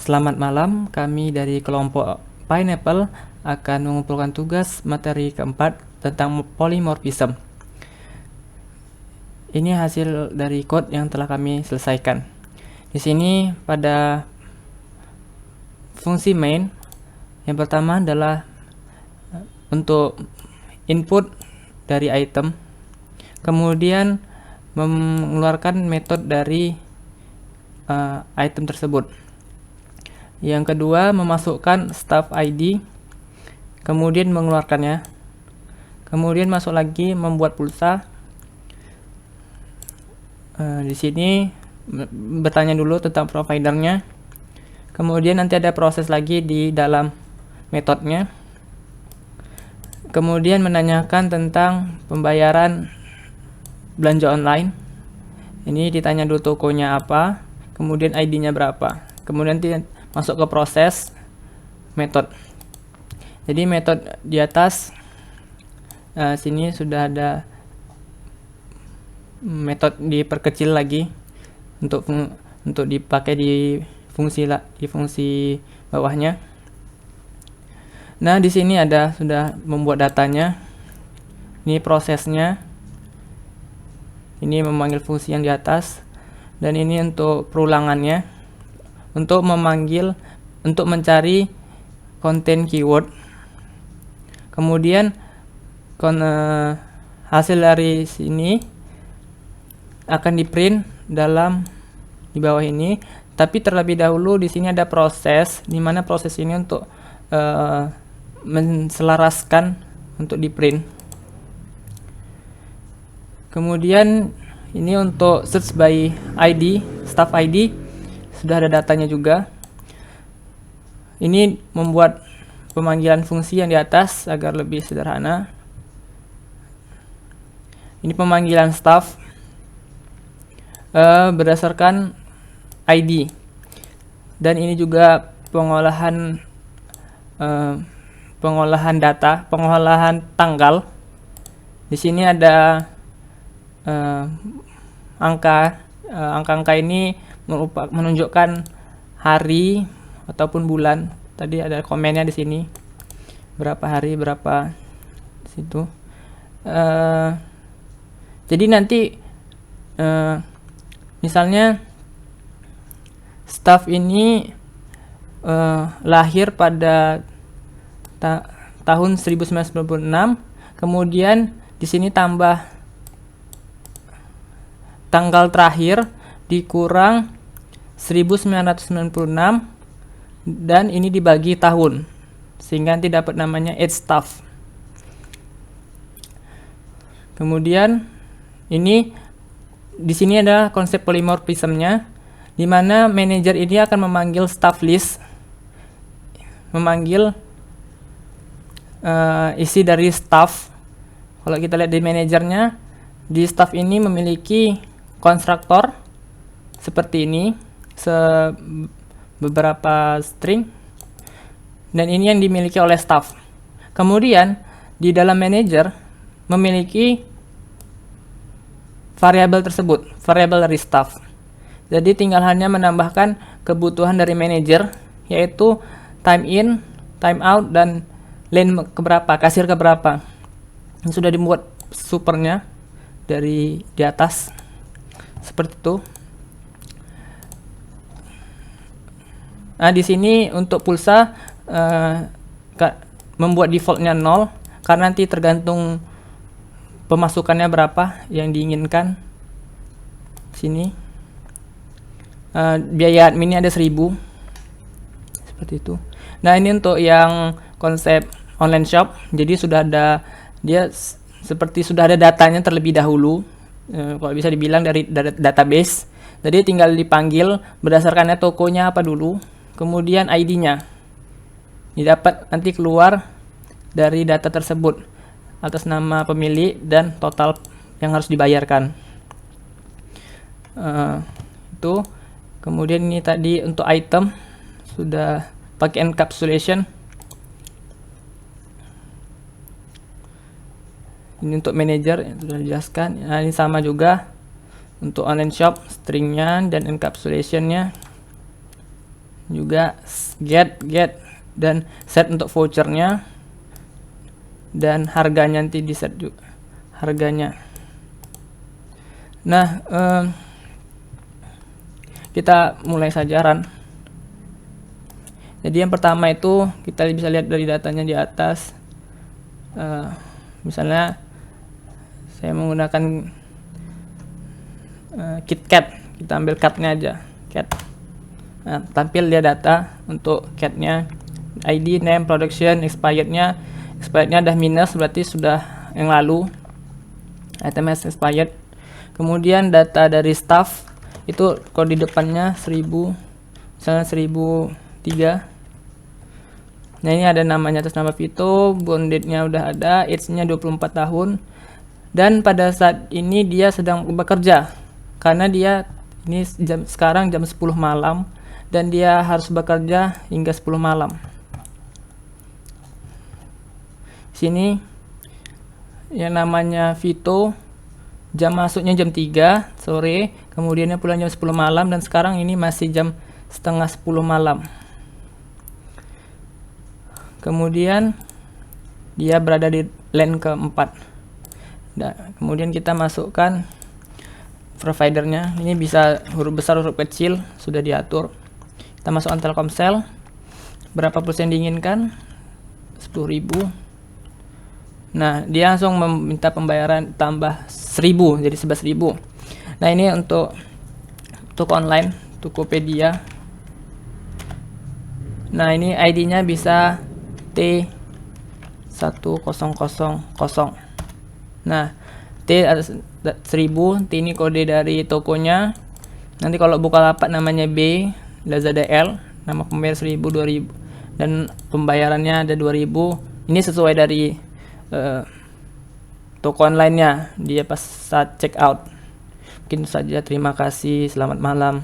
Selamat malam, kami dari kelompok Pineapple akan mengumpulkan tugas materi keempat tentang polymorphism. Ini hasil dari code yang telah kami selesaikan. Di sini pada fungsi main, yang pertama adalah untuk input dari item, kemudian mengeluarkan metode dari item tersebut. Yang kedua, memasukkan staff ID, kemudian mengeluarkannya. Kemudian masuk lagi membuat pulsa. Di sini bertanya dulu tentang providernya. Kemudian nanti ada proses lagi di dalam metodenya. Kemudian menanyakan tentang pembayaran belanja online. Ini ditanya dulu tokonya apa, kemudian ID-nya berapa. Kemudian masuk ke proses metode. Jadi metode di atas sini sudah ada metode diperkecil lagi untuk dipakai di fungsi bawahnya. Nah, di sini sudah membuat datanya. Ini prosesnya. Ini memanggil fungsi yang di atas, dan ini untuk perulangannya. Untuk mencari konten keyword. Kemudian hasil dari sini akan di print di bawah ini. Tapi terlebih dahulu di sini ada proses, di mana proses ini untuk menselaraskan untuk di print. Kemudian ini untuk search by ID, staff ID, sudah ada datanya juga. Ini membuat pemanggilan fungsi yang di atas agar lebih sederhana. Ini pemanggilan staff berdasarkan ID, dan ini juga pengolahan data, pengolahan tanggal. Di sini ada angka-angka ini menunjukkan hari ataupun bulan. Tadi ada komennya di sini, berapa hari, berapa di situ. Jadi nanti misalnya staff ini lahir pada tahun 1996, kemudian di sini tambah tanggal terakhir dikurang 1996, dan ini dibagi tahun sehingga nanti dapat namanya age staff. Kemudian ini di sini ada konsep polymorphismnya, di mana manajer ini akan memanggil staff list, memanggil isi dari staff. Kalau kita lihat di manajernya, di staff ini memiliki konstruktor seperti ini, beberapa string, dan ini yang dimiliki oleh staff. Kemudian di dalam manager memiliki variabel tersebut, variabel dari staff. Jadi tinggal hanya menambahkan kebutuhan dari manager, yaitu time in, time out, dan lane keberapa, kasir keberapa. Ini sudah dibuat supernya di atas seperti itu. Nah, di sini untuk pulsa membuat defaultnya 0, karena nanti tergantung pemasukannya berapa yang diinginkan. Sini biaya adminnya ada 1000, seperti itu. Nah, ini untuk yang konsep online shop. Jadi sudah ada datanya terlebih dahulu, kalau bisa dibilang dari database. Jadi tinggal dipanggil berdasarkannya tokonya apa dulu, kemudian ID-nya didapat, nanti keluar dari data tersebut atas nama pemilik dan total yang harus dibayarkan. Itu. Kemudian ini tadi untuk item sudah pakai encapsulation. Ini untuk manager yang sudah dijelaskan. Nah, ini sama juga untuk online shop, stringnya dan encapsulationnya. juga get dan set untuk vouchernya, dan harganya nanti di set juga harganya. Nah, kita mulai saja run. Jadi yang pertama itu kita bisa lihat dari datanya di atas. Misalnya saya menggunakan KitKat, kita ambil cat-nya aja, cat. Nah, tampil dia data untuk cat-nya, ID, name, production, expirednya udah minus, berarti sudah yang lalu, item has expired. Kemudian data dari staff itu kalau di depannya 1000, misalnya 1003. Nah, ini ada namanya atas nama Vito, born date-nya udah ada, age-nya 24 tahun, dan pada saat ini dia sedang bekerja karena dia ini sekarang jam 10 malam dan dia harus bekerja hingga 10 malam. Sini yang namanya Vito, jam masuknya jam 3 sore, kemudiannya pulang jam 10 malam, dan sekarang ini masih jam setengah 10 malam. Kemudian dia berada di line keempat. Nah, kemudian kita masukkan providernya, ini bisa huruf besar huruf kecil, sudah diatur. Kita masukkan Telkomsel, berapa persen diinginkan, 10.000. Nah, dia langsung meminta pembayaran tambah 1000 jadi 11.000. Nah, ini untuk online Tokopedia. Nah, ini ID-nya bisa T1000. Nah, T ada 1000, T ini kode dari tokonya. Nanti kalau Bukalapak namanya B, Lazada L, nama pembayar 1000, 2000, dan pembayarannya ada 2000. Ini sesuai dari toko online-nya dia pas saat check out. Mungkin saja, terima kasih, selamat malam.